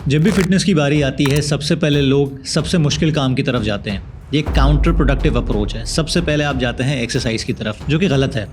जब भी फिटनेस की बारी आती है सबसे पहले लोग सबसे मुश्किल काम की तरफ जाते हैं। ये काउंटर प्रोडक्टिव अप्रोच है। सबसे पहले आप जाते हैं एक्सरसाइज की तरफ, जो कि गलत है,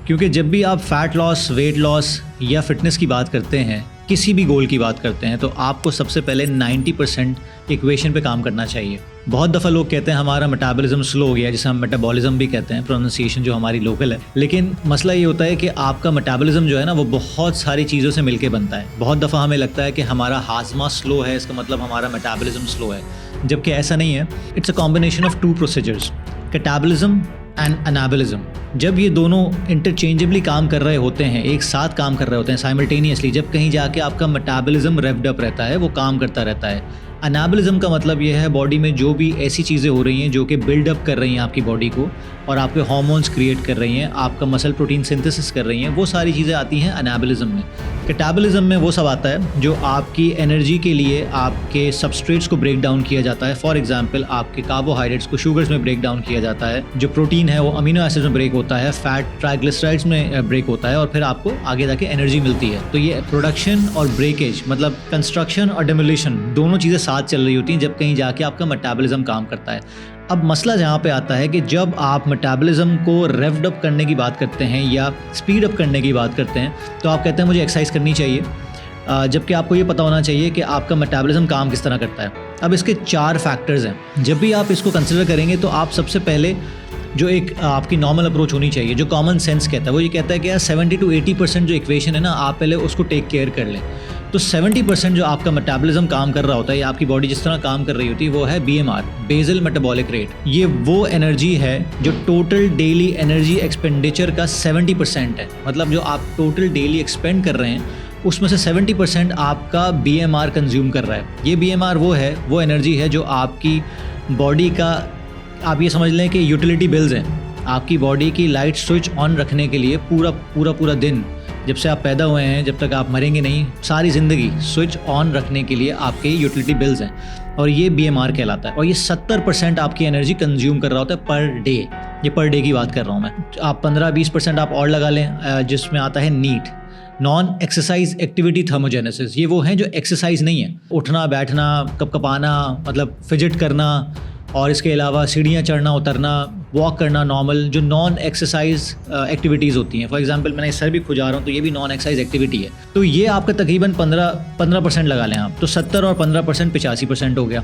क्योंकि जब भी आप फैट लॉस, वेट लॉस या फिटनेस की बात करते हैं, किसी भी गोल की बात करते हैं, तो आपको सबसे पहले 90% इक्वेशन पे काम करना चाहिए। बहुत दफ़ा लोग कहते हैं हमारा मेटाबॉलिज्म स्लो हो गया, जिसे हम मेटाबॉलिज्म भी कहते हैं, प्रोनाउंसिएशन जो हमारी लोकल है। लेकिन मसला ये होता है कि आपका मेटाबॉलिज्म जो है ना, वो बहुत सारी चीज़ों से मिलके बनता है। बहुत दफ़ा हमें लगता है कि हमारा हाजमा स्लो है, इसका मतलब हमारा मेटाबॉलिज्म स्लो है, जबकि ऐसा नहीं है। It's a combination of 2 procedures, catabolism and anabolism. जब ये दोनों इंटरचेंजेबली काम कर रहे होते हैं, एक साथ काम कर रहे होते हैं साइमल्टेनियसली, जब कहीं जाके आपका मेटाबॉलिज्म रेव्ड अप रहता है, वो काम करता रहता है। अनाबॉलिज्म का मतलब ये है बॉडी में जो भी ऐसी चीज़ें हो रही हैं जो कि बिल्डअप कर रही हैं आपकी बॉडी को और आपके हार्मोन्स क्रिएट कर रही हैं, आपका मसल प्रोटीन सिंथेसिस कर रही हैं, वो सारी चीज़ें आती हैं अनाबॉलिज्म में। कैटाबॉलिज्म में वो सब आता है जो आपकी एनर्जी के लिए आपके सबस्ट्रेट्स को ब्रेक डाउन किया जाता है। फॉर एग्जांपल आपके कार्बोहाइड्रेट्स को शुगर्स में ब्रेक डाउन किया जाता है, जो प्रोटीन है वो अमीनो एसिड्स में ब्रेक होता है, फैट ट्राइग्लिसराइड्स में ब्रेक होता है और फिर आपको आगे जाके एनर्जी मिलती है। तो ये प्रोडक्शन और ब्रेकेज, मतलब कंस्ट्रक्शन और डिमोलिशन, दोनों चीज़ें साथ चल रही होती हैं जब कहीं जाके आपका मेटाबॉलिज्म काम करता है। अब मसला जहाँ पे आता है कि जब आप मेटाबॉलिज्म को रेव्ड अप करने की बात करते हैं या स्पीड अप करने की बात करते हैं, तो आप कहते हैं मुझे एक्सरसाइज करनी चाहिए, जबकि आपको ये पता होना चाहिए कि आपका मेटाबॉलिज्म काम किस तरह करता है। अब इसके 4 फैक्टर्स हैं। जब भी आप इसको कंसिडर करेंगे तो आप सबसे पहले जो एक आपकी नॉर्मल अप्रोच होनी चाहिए, जो कॉमन सेंस कहता है, वो ये कहता है कि यार 70 to 80% जो इक्वेशन है ना, आप पहले उसको टेक केयर कर लें। तो 70% जो आपका मेटाबॉलिज्म काम कर रहा होता है या आपकी बॉडी जिस तरह काम कर रही होती है, वो है BMR, बेसल मेटाबॉलिक रेट। ये वो एनर्जी है जो टोटल डेली एनर्जी एक्सपेंडिचर का 70% है। मतलब जो आप टोटल डेली एक्सपेंड कर रहे हैं उसमें से 70% आपका BMR कंज्यूम कर रहा है। ये BMR वो एनर्जी है जो आपकी बॉडी का, आप ये समझ लें कि यूटिलिटी बिल्स हैं। आपकी बॉडी की लाइट स्विच ऑन रखने के लिए पूरा दिन, जब से आप पैदा हुए हैं जब तक आप मरेंगे नहीं, सारी ज़िंदगी स्विच ऑन रखने के लिए आपके यूटिलिटी बिल्स हैं, और ये BMR कहलाता है। और ये 70% आपकी एनर्जी कंज्यूम कर रहा होता है पर डे। ये पर डे की बात कर रहा हूँ मैं। आप 15-20% आप और लगा लें, जिसमें आता है NEAT, non exercise activity thermogenesis. ये वो हैं जो एक्सरसाइज नहीं है, उठना बैठना, कपकपाना, मतलब फिजिट करना, और इसके अलावा सीढ़ियाँ चढ़ना उतरना, वॉक करना, नॉर्मल जो नॉन एक्सरसाइज एक्टिविटीज़ होती हैं। फॉर एग्जांपल मैंने सर भी खुजा रहा हूँ, तो ये भी नॉन एक्सरसाइज एक्टिविटी है। तो ये आपका तकरीबन 15% लगा लें आप, तो 70 और 15% 85% हो गया।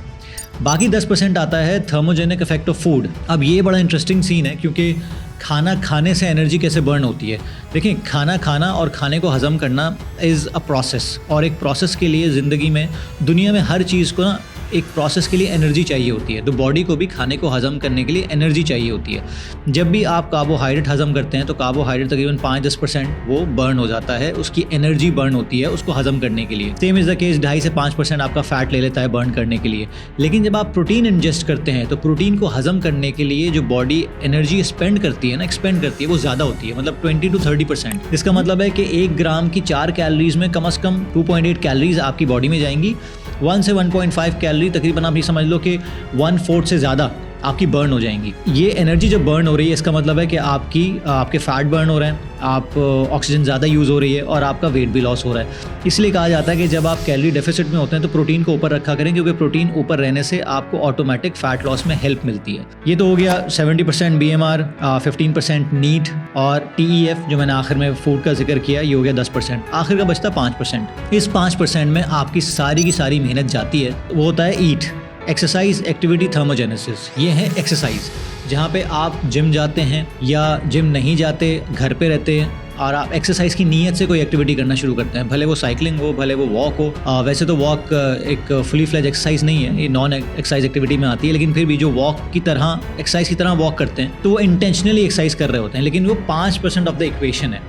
बाकी 10% आता है थर्मोजेनिक इफेक्ट ऑफ फूड। अब ये बड़ा इंटरेस्टिंग सीन है, क्योंकि खाना खाने से एनर्जी कैसे बर्न होती है। देखिए, खाना खाना और खाने को हज़म करना इज़ अ प्रोसेस, और एक प्रोसेस के लिए ज़िंदगी में, दुनिया में हर चीज़ को ना एक प्रोसेस के लिए एनर्जी चाहिए होती है। तो बॉडी को भी खाने को हज़म करने के लिए एनर्जी चाहिए होती है। जब भी आप कार्बोहाइड्रेट हज़म करते हैं तो कार्बोहाइड्रेट तकरीबन 5-10% वो बर्न हो जाता है, उसकी एनर्जी बर्न होती है उसको हज़म करने के लिए। सेम इज़ द केस 2.5 से 5% आपका फैट ले लेता है बर्न करने के लिए। लेकिन जब आप प्रोटीन इंजेस्ट करते हैं तो प्रोटीन को हज़म करने के लिए जो बॉडी एनर्जी एक्सपेंड करती है वो ज़्यादा होती है, मतलब 20 to 30%। इसका मतलब है कि 1 ग्राम की 4 कैलोरीज में कम से कम 2.8 कैलोरीज आपकी बॉडी में जाएंगी। 1 से 1.5 कैलोरी तकरीबन आप ये समझ लो कि 1/4 से ज़्यादा आपकी बर्न हो जाएंगी। ये एनर्जी जब बर्न हो रही है, इसका मतलब है कि आपके फैट बर्न हो रहे हैं, आप ऑक्सीजन ज़्यादा यूज़ हो रही है और आपका वेट भी लॉस हो रहा है। इसलिए कहा जाता है कि जब आप कैलोरी डेफिसिट में होते हैं तो प्रोटीन को ऊपर रखा करें, क्योंकि प्रोटीन ऊपर रहने से आपको ऑटोमेटिक फैट लॉस में हेल्प मिलती है। ये तो हो गया 70% BMR, 15% नीट और TEF जो मैंने आखिर में फूड का जिक्र किया, ये हो गया 10%। आखिर का बचता 5%। इस 5% में आपकी सारी की सारी मेहनत जाती है, वो होता है ईट, एक्सरसाइज एक्टिविटी थर्मोजेनेसिस। ये है एक्सरसाइज, जहाँ पे आप जिम जाते हैं या जिम नहीं जाते, घर पे रहते हैं और आप एक्सरसाइज की नीयत से कोई एक्टिविटी करना शुरू करते हैं, भले वो साइकिलिंग हो, भले वो वॉक हो। वैसे तो वॉक एक फुली फ्लेज एक्सरसाइज नहीं है, ये नॉन एक्सरसाइज एक्टिविटी में आती है, लेकिन फिर भी जो वॉक की तरह, एक्सरसाइज की तरह वॉक करते हैं, तो वो इंटेंशनली एक्सरसाइज कर रहे होते हैं, लेकिन वो 5% ऑफ द इक्वेशन है।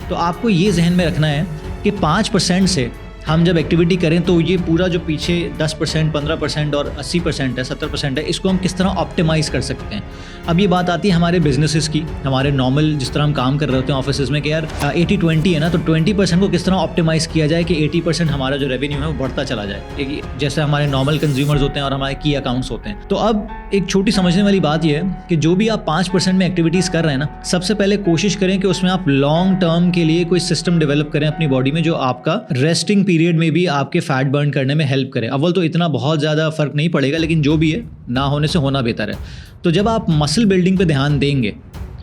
तो आपको ये जहन में रखना है कि 5% से हम जब एक्टिविटी करें तो ये पूरा जो पीछे 10%, 15% और 80% है, 70% है, इसको हम किस तरह ऑप्टिमाइज़ कर सकते हैं। अब ये बात आती है हमारे बिजनेसेस की, हमारे नॉर्मल जिस तरह हम काम कर रहे होते हैं ऑफिस में, कि यार 80-20 है ना, तो 20% को किस तरह ऑप्टिमाइज़ किया जाए कि 80% हमारा जो रेवेन्यू है वो बढ़ता चला जाए, जैसे हमारे नॉर्मल कंज्यूमर्स होते हैं और हमारे की अकाउंट्स होते हैं। तो अब एक छोटी समझने वाली बात यह है कि जो भी आप 5% में एक्टिविटीज़ कर रहे हैं ना, सबसे पहले कोशिश करें कि उसमें आप लॉन्ग टर्म के लिए कोई सिस्टम डेवलप करें अपनी बॉडी में, जो आपका रेस्टिंग पीरियड में भी आपके फैट बर्न करने में हेल्प करे। अव्वल तो इतना बहुत ज़्यादा फ़र्क नहीं पड़ेगा, लेकिन जो भी है ना होने से होना बेहतर है। तो जब आप मसल बिल्डिंग पे ध्यान देंगे,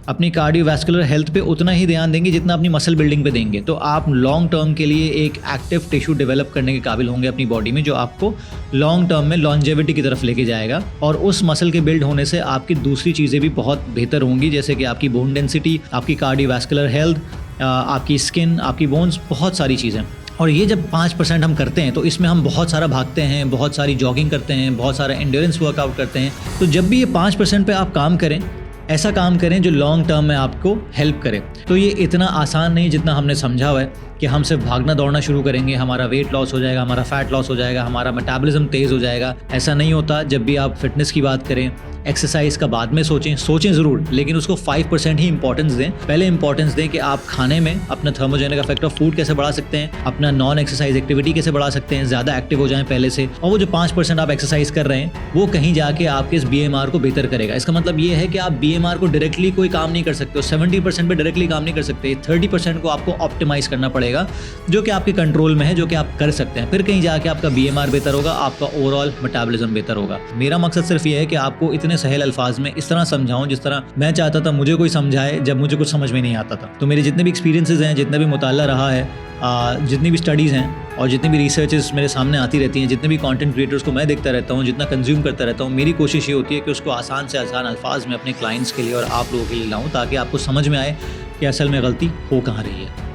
अपनी कार्डियोवैस्कुलर हेल्थ पे उतना ही ध्यान देंगे जितना अपनी मसल बिल्डिंग पे देंगे, तो आप लॉन्ग टर्म के लिए एक एक्टिव टिश्यू डेवलप करने के काबिल होंगे अपनी बॉडी में, जो आपको लॉन्ग टर्म में लॉन्जेविटी की तरफ लेके जाएगा। और उस मसल के बिल्ड होने से आपकी दूसरी चीज़ें भी बहुत बेहतर होंगी, जैसे कि आपकी बोन डेंसिटी, आपकी कार्डियोवैस्कुलर हेल्थ, आपकी स्किन, आपकी बोन्स, बहुत सारी चीज़ें। और ये जब 5% हम करते हैं तो इसमें हम बहुत सारा भागते हैं, बहुत सारी जॉगिंग करते हैं, बहुत सारा एंड्योरेंस वर्कआउट करते हैं। तो जब भी ये 5% पे आप काम करें, ऐसा काम करें जो लॉन्ग टर्म में आपको हेल्प करे। तो ये इतना आसान नहीं जितना हमने समझा हुआ है कि हम सिर्फ भागना दौड़ना शुरू करेंगे, हमारा वेट लॉस हो जाएगा, हमारा फैट लॉस हो जाएगा, हमारा मेटाबॉलिज्म तेज़ हो जाएगा। ऐसा नहीं होता। जब भी आप फिटनेस की बात करें, एक्सरसाइज का बाद में सोचें ज़रूर, लेकिन उसको 5% ही इंपॉर्टेंस दें। पहले इंपॉर्टेंस दें कि आप खाने में अपना थर्मोजेनिक इफेक्ट ऑफ फूड कैसे बढ़ा सकते हैं, अपना नॉन एक्सरसाइज एक्टिविटी कैसे बढ़ा सकते हैं, ज़्यादा एक्टिव हो जाएं पहले से। और वो जो 5% आप एक्सरसाइज कर रहे हैं वो कहीं जाके आपके इस BMR को बेहतर करेगा। इसका मतलब ये है कि आप BMR को डायरेक्टली कोई काम नहीं कर सकते हो, 70% पे डायरेक्टली काम नहीं कर सकते, 30% को आपको ऑप्टिमाइज करना पड़ेगा, जो कि आपके कंट्रोल में है, जो कि आप कर सकते हैं। फिर कहीं जाके आपका BMR बेहतर होगा, आपका ओवरऑल मेटाबॉलिज्म बेहतर होगा। मेरा मकसद सिर्फ ये है कि आपको इतने सहल अल्फाज में इस तरह समझाऊं जिस तरह मैं चाहता था मुझे कोई समझाए जब मुझे कुछ समझ में नहीं आता था। तो मेरे जितने भी एक्सपीरियंसेस हैं, जितना भी मुताला रहा है, जितनी भी स्टडीज़ हैं और जितनी भी रिसर्चेस मेरे सामने आती रहती हैं, जितने भी कंटेंट क्रिएटर्स को मैं देखता रहता हूँ, जितना कंज्यूम करता रहता हूँ, मेरी कोशिश ये होती है कि उसको आसान से आसान अल्फाज में अपने क्लाइंट्स के लिए और आप लोगों के लिए लाऊं, ताकि आपको समझ में आए कि असल में गलती हो कहाँ रही है।